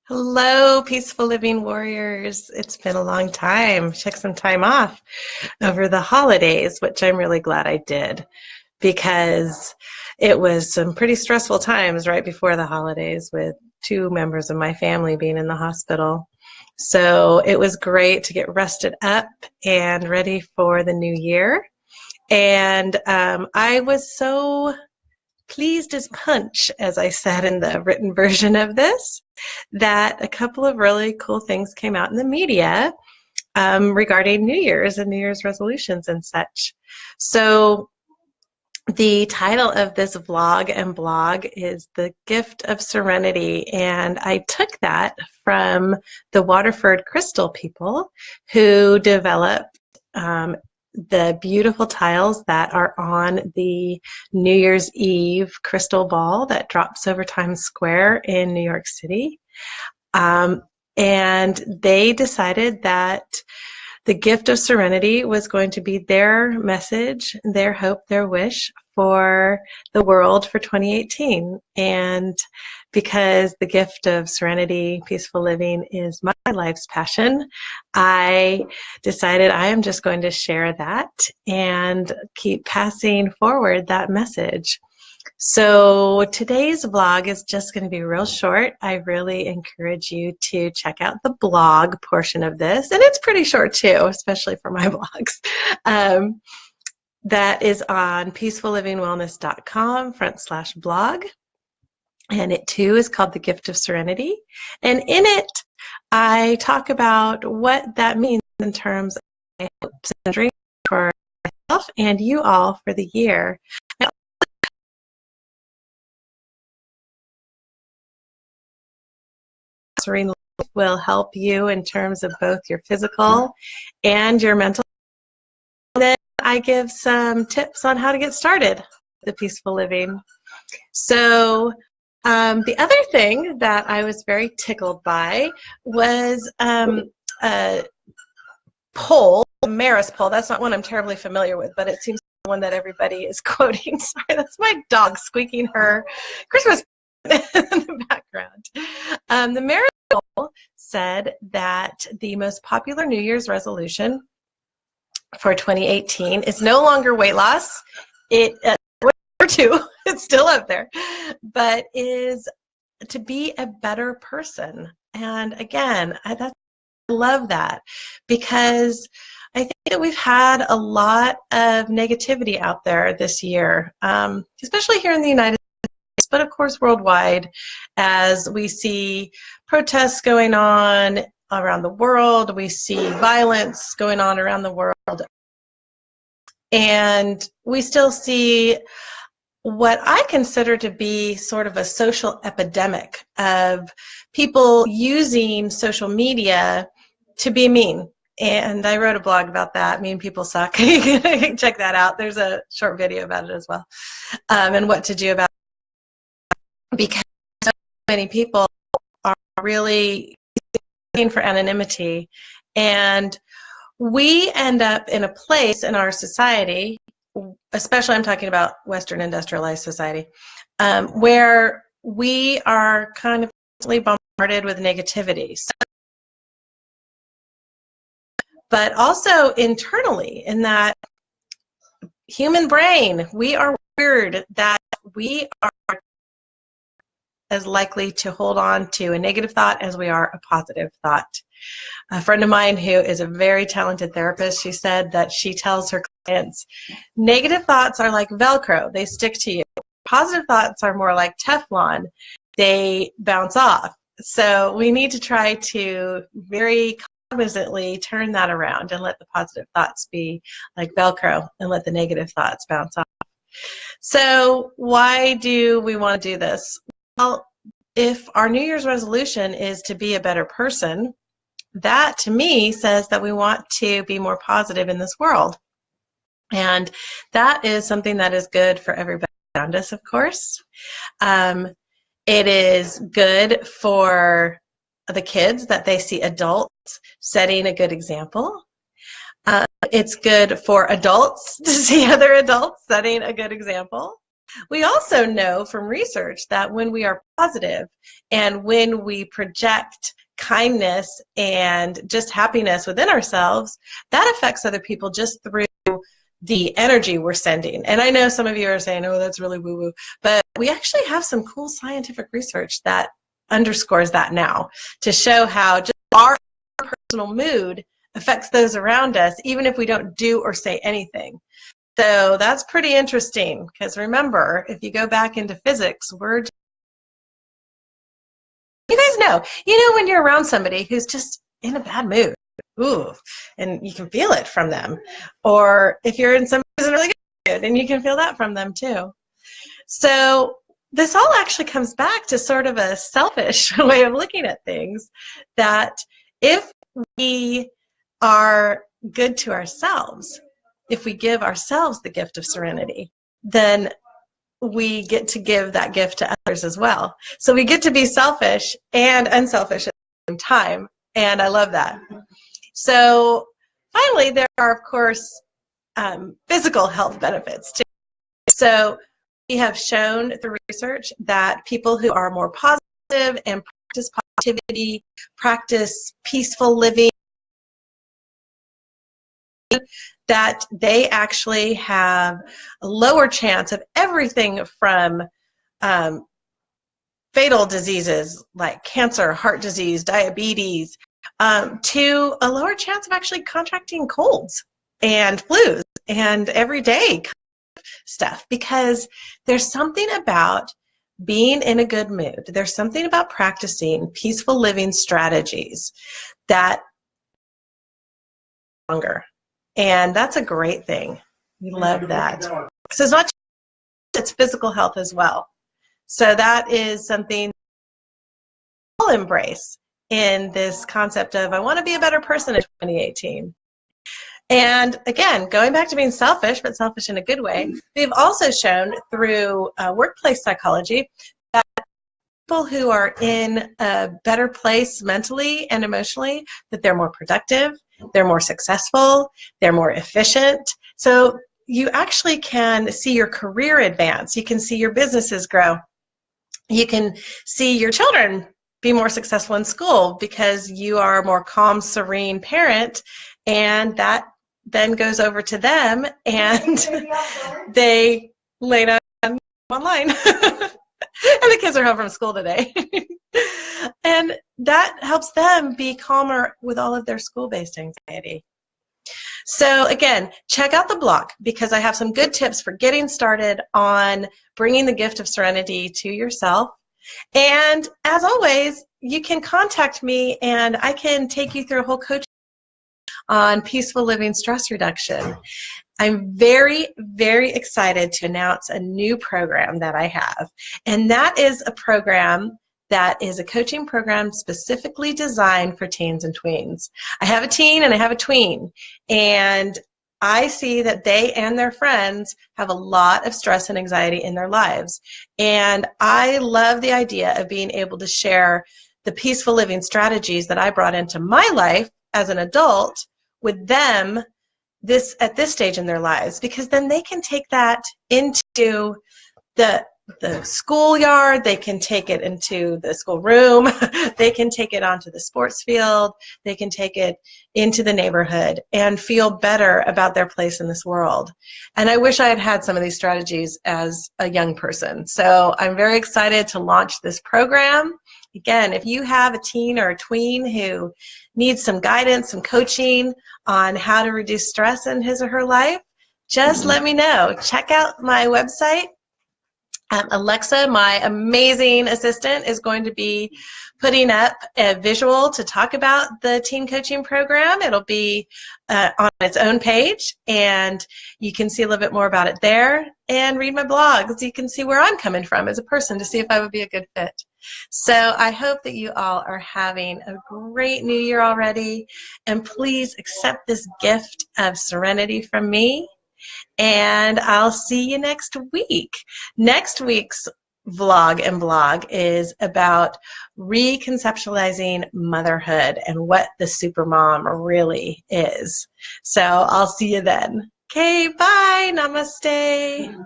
Hello, peaceful living warriors. It's been a long time. Took some time off over the holidays, which I'm really glad I did because it was some pretty stressful times right before the holidays with two members of my family being in the hospital. So it was great to get rested up and ready for the new year. And I was so pleased as punch, as I said in the written version of this, that a couple of really cool things came out in the media regarding New Year's and New Year's resolutions and such. So the title of this vlog and blog is The Gift of Serenity, and I took that from the Waterford Crystal people who developed the beautiful tiles that are on the New Year's Eve crystal ball that drops over Times Square in New York City. And they decided that the gift of serenity was going to be their message, their hope, their wish for the world for 2018. And because the gift of serenity, peaceful living is my life's passion, I decided I am just going to share that and keep passing forward that message. So today's vlog is just going to be real short. I really encourage you to check out the blog portion of this, and it's pretty short too, especially for my blogs. That is on peacefullivingwellness.com/blog, and it too is called The Gift of Serenity. And in it, I talk about what that means in terms of hopes and dreams for myself and you all for the year. Serene life will help you in terms of both your physical and your mental. And then I give some tips on how to get started with the peaceful living. So the other thing that I was very tickled by was a poll, a Maris poll. That's not one I'm terribly familiar with, but it seems the one that everybody is quoting. Sorry, that's my dog squeaking her Christmas in the background. The Maris poll said that the most popular New Year's resolution for 2018 is no longer weight loss. It number two, it's still up there, but is to be a better person. And again, I love that because I think that we've had a lot of negativity out there this year, especially here in the United States, but of course worldwide, as we see protests going on around the world, we see violence going on around the world, and we still see what I consider to be sort of a social epidemic of people using social media to be mean. And I wrote a blog about that, Mean People Suck. You can check that out. There's a short video about it as well, and what to do about it, because so many people are really looking for anonymity, and we end up in a place in our society, especially I'm talking about Western industrialized society, where we are kind of bombarded with negativity. But also internally, in that human brain, we are weird that we are as likely to hold on to a negative thought as we are a positive thought. A friend of mine who is a very talented therapist, she said that she tells her clients, negative thoughts are like Velcro, they stick to you. Positive thoughts are more like Teflon, they bounce off. So we need to try to very cognizantly turn that around and let the positive thoughts be like Velcro and let the negative thoughts bounce off. So why do we want to do this? Well, if our New Year's resolution is to be a better person, that to me says that we want to be more positive in this world. And that is something that is good for everybody around us, of course. It is good for the kids that they see adults setting a good example. It's good for adults to see other adults setting a good example. We also know from research that when we are positive and when we project kindness and just happiness within ourselves, that affects other people just through the energy we're sending. And I know some of you are saying, oh, that's really woo-woo, but we actually have some cool scientific research that underscores that now to show how just our personal mood affects those around us, even if we don't do or say anything. So that's pretty interesting, because remember, if you go back into physics, you guys know when you're around somebody who's just in a bad mood, ooh, and you can feel it from them. Or if you're in somebody who's in a really good mood, and you can feel that from them too. So this all actually comes back to sort of a selfish way of looking at things, that if we are good to ourselves, if we give ourselves the gift of serenity, then we get to give that gift to others as well. So we get to be selfish and unselfish at the same time, and I love that. So finally, there are, of course, physical health benefits too. So we have shown through research that people who are more positive and practice positivity, practice peaceful living, that they actually have a lower chance of everything from fatal diseases like cancer, heart disease, diabetes, to a lower chance of actually contracting colds and flus and everyday stuff, because there's something about being in a good mood. There's something about practicing peaceful living strategies that longer. And that's a great thing. We love that. So it's not just, it's physical health as well. So that is something I'll embrace in this concept of I want to be a better person in 2018. And again, going back to being selfish, but selfish in a good way, we've also shown through workplace psychology that people who are in a better place mentally and emotionally, that they're more productive, they're more successful, they're more efficient. So you actually can see your career advance. You can see your businesses grow. You can see your children be more successful in school because you are a more calm, serene parent, and that then goes over to them and they lay down online. And the kids are home from school today. And that helps them be calmer with all of their school-based anxiety. So again, check out the blog, because I have some good tips for getting started on bringing the gift of serenity to yourself. And as always, you can contact me and I can take you through a whole coaching on peaceful living stress reduction. I'm very, very excited to announce a new program that I have. And that is a program that is a coaching program specifically designed for teens and tweens. I have a teen and I have a tween. And I see that they and their friends have a lot of stress and anxiety in their lives. And I love the idea of being able to share the peaceful living strategies that I brought into my life as an adult with them at this stage in their lives, because then they can take that into the schoolyard, they can take it into the schoolroom, they can take it onto the sports field, they can take it into the neighborhood and feel better about their place in this world. And I wish I had had some of these strategies as a young person. So I'm very excited to launch this program. Again, if you have a teen or a tween who needs some guidance, some coaching on how to reduce stress in his or her life, just let me know. Check out my website. Alexa, my amazing assistant, is going to be putting up a visual to talk about the teen coaching program. It'll be on its own page, and you can see a little bit more about it there, and read my blog so you can see where I'm coming from as a person to see if I would be a good fit. So I hope that you all are having a great new year already, and please accept this gift of serenity from me. And I'll see you next week. Next week's vlog and blog is about reconceptualizing motherhood and what the supermom really is. So I'll see you then. Okay, bye. Namaste.